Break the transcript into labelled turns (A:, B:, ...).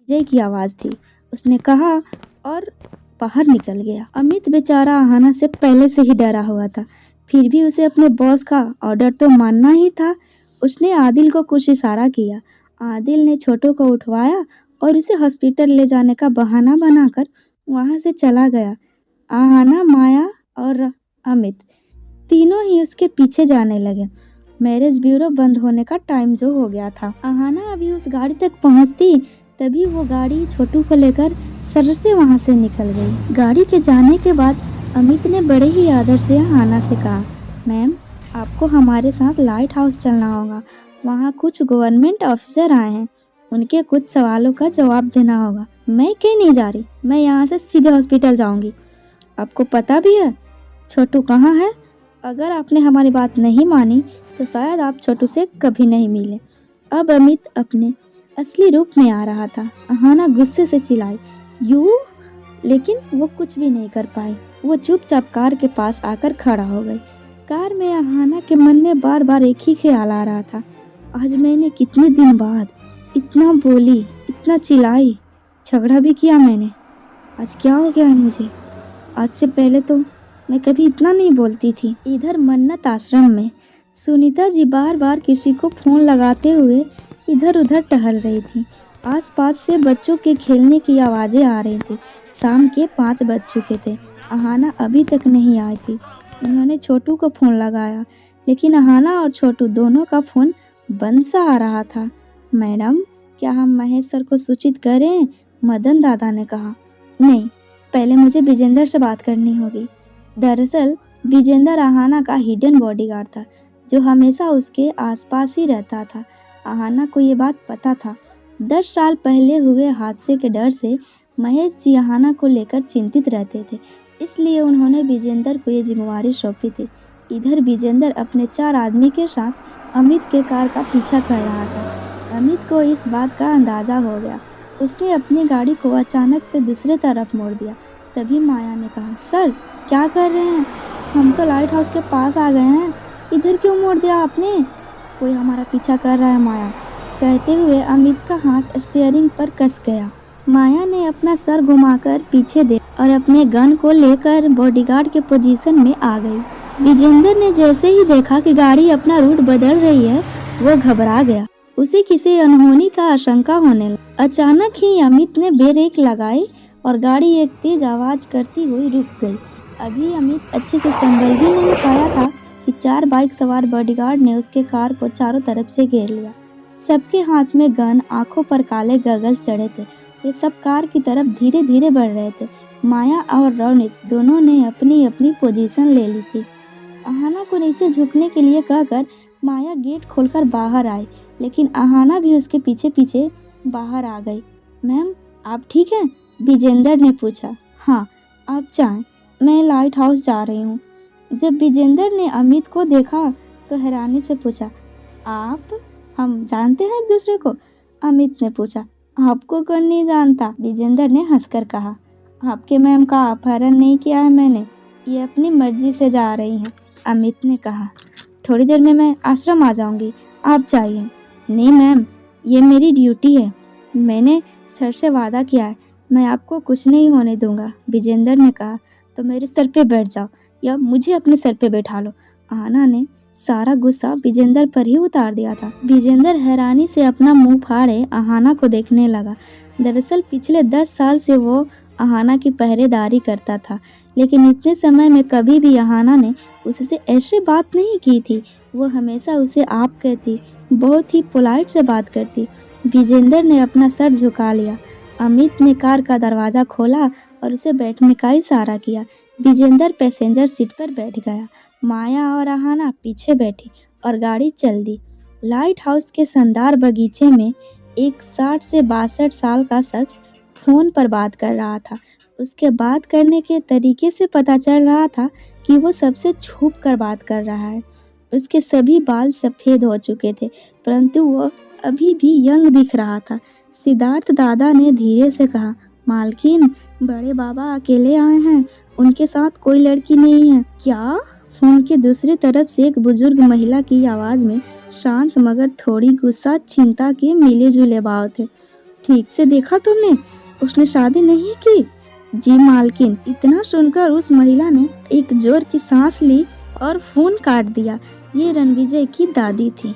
A: विजय की आवाज़ थी। उसने कहा और बाहर निकल गया। अमित बेचारा आहाना से पहले से ही डरा हुआ था, फिर भी उसे अपने बॉस का ऑर्डर तो मानना ही था। उसने आदिल को कुछ इशारा किया। आदिल ने छोटू को उठवाया और उसे हॉस्पिटल ले जाने का बहाना बनाकर वहाँ से चला गया। आहाना, माया और अमित तीनों ही उसके पीछे जाने लगे। मैरिज ब्यूरो बंद होने का टाइम जो हो गया था। आहाना अभी उस गाड़ी तक पहुंचती तभी वो गाड़ी छोटू को लेकर सर से वहां से निकल गई। गाड़ी के जाने के बाद अमित ने बड़े ही आदर से आहाना से कहा, मैम आपको हमारे साथ लाइट हाउस चलना होगा। वहाँ कुछ गवर्नमेंट ऑफिसर आए हैं, उनके कुछ सवालों का जवाब देना होगा। मैं कहीं नहीं जा रही, मैं यहाँ से सीधे हॉस्पिटल जाऊँगी। आपको पता भी है छोटू कहाँ है? अगर आपने हमारी बात नहीं मानी तो शायद आप छोटू से कभी नहीं मिले। अब अमित अपने असली रूप में आ रहा था। आहाना गुस्से से चिल्लाई, यू, लेकिन वो कुछ भी नहीं कर पाई। वो चुपचाप कार के पास आकर खड़ा हो गई। कार में आहाना के मन में बार बार एक ही ख्याल आ रहा था, आज मैंने कितने दिन बाद इतना बोली, इतना चिल्लाई, झगड़ा भी किया मैंने। आज क्या हो गया है मुझे? आज से पहले तो मैं कभी इतना नहीं बोलती थी। इधर मन्नत आश्रम में सुनीता जी बार बार किसी को फ़ोन लगाते हुए इधर उधर टहल रही थी। आसपास से बच्चों के खेलने की आवाज़ें आ रही थी। शाम के 5 बज चुके थे। आहाना अभी तक नहीं आई थी। उन्होंने छोटू को फ़ोन लगाया, लेकिन आहाना और छोटू दोनों का फ़ोन बंद सा आ रहा था। मैडम, क्या हम महेश सर को सूचित करें? मदन दादा ने कहा। नहीं, पहले मुझे विजेंद्र से बात करनी होगी। दरअसल विजेंद्र आहाना का हिडन बॉडीगार्ड था, जो हमेशा उसके आसपास ही रहता था। आहाना को ये बात पता था। 10 साल पहले हुए हादसे के डर से महेश जी आहाना को लेकर चिंतित रहते थे, इसलिए उन्होंने विजेंद्र को ये जिम्मेवारी सौंपी थी। इधर विजेंद्र अपने 4 आदमी के साथ अमित के कार का पीछा कर रहा था। अमित को इस बात का अंदाज़ा हो गया। उसने अपनी गाड़ी को अचानक से दूसरे तरफ मोड़ दिया। तभी माया ने कहा, सर क्या कर रहे हैं? हम तो लाइट हाउस के पास आ गए हैं, इधर क्यों मोड़ दिया आपने? कोई हमारा पीछा कर रहा है माया, कहते हुए अमित का हाथ स्टीयरिंग पर कस गया। माया ने अपना सर घुमाकर पीछे देखा और अपने गन को लेकर बॉडीगार्ड के पोजीशन में आ गई। विजेंद्र ने जैसे ही देखा कि गाड़ी अपना रूट बदल रही है, वो घबरा गया। उसे किसी अनहोनी का आशंका होने लगा। अचानक ही अमित ने ब्रेक लगाई और गाड़ी एक तेज आवाज करती हुई रुक गई। अभी अमित अच्छे से संभल भी नहीं पाया था कि 4 बाइक सवार बॉडीगार्ड ने उसके कार को चारों तरफ से घेर लिया। सबके हाथ में गन, आंखों पर काले गगल्स चढ़े थे। वे सब कार की तरफ धीरे धीरे बढ़ रहे थे। माया और रौनिक दोनों ने अपनी अपनी पोजीशन ले ली थी। आहाना को नीचे झुकने के लिए कहकर माया गेट खोलकर बाहर आई, लेकिन आहाना भी उसके पीछे पीछे बाहर आ गई। मैम आप ठीक हैं? विजेंद्र ने पूछा। हाँ, आप जाएं, मैं लाइट हाउस जा रही हूँ। जब विजेंद्र ने अमित को देखा तो हैरानी से पूछा, आप, हम जानते हैं एक दूसरे को? अमित ने पूछा। आपको कौन नहीं जानता? विजेंद्र ने हंसकर कहा। आपके मैम का अपहरण नहीं किया है मैंने, ये अपनी मर्जी से जा रही हैं। अमित ने कहा, थोड़ी देर में मैं आश्रम आ जाऊंगी, आप जाइए। नहीं मैम, ये मेरी ड्यूटी है, मैंने सर से वादा किया है, मैं आपको कुछ नहीं होने दूंगा। विजेंद्र ने कहा, तो मेरे सर पे बैठ जाओ या मुझे अपने सर पे बैठा लो। आहाना ने सारा गुस्सा विजेंद्र पर ही उतार दिया था। विजेंद्र हैरानी से अपना मुंह फाड़े आहाना को देखने लगा। दरअसल पिछले 10 साल से वो आहाना की पहरेदारी करता था, लेकिन इतने समय में कभी भी आहाना ने उससे ऐसे बात नहीं की थी। वो हमेशा उसे आप कहती, बहुत ही पोलाइट से बात करती। विजेंद्र ने अपना सर झुका लिया। अमित ने कार का दरवाज़ा खोला और उसे बैठने का इशारा किया। विजेंद्र पैसेंजर सीट पर बैठ गया। माया और आहाना पीछे बैठी और गाड़ी चल दी। लाइट हाउस के शानदार बगीचे में एक 60 से 62 साल का शख्स फ़ोन पर बात कर रहा था। उसके बात करने के तरीके से पता चल रहा था कि वो सबसे छुप कर बात कर रहा है। उसके सभी बाल सफ़ेद हो चुके थे, परंतु वो अभी भी यंग दिख रहा था। सिद्धार्थ दादा ने धीरे से कहा, मालकिन, बड़े बाबा अकेले आए हैं, उनके साथ कोई लड़की नहीं है क्या? फोन के दूसरी तरफ से एक बुजुर्ग महिला की आवाज़ में शांत मगर थोड़ी गुस्सा चिंता के मिले जुले भाव थे। ठीक से देखा तुमने? उसने शादी नहीं की। जी मालकिन। इतना सुनकर उस महिला ने एक जोर की सांस ली और फोन काट दिया। ये रणविजय की दादी थी।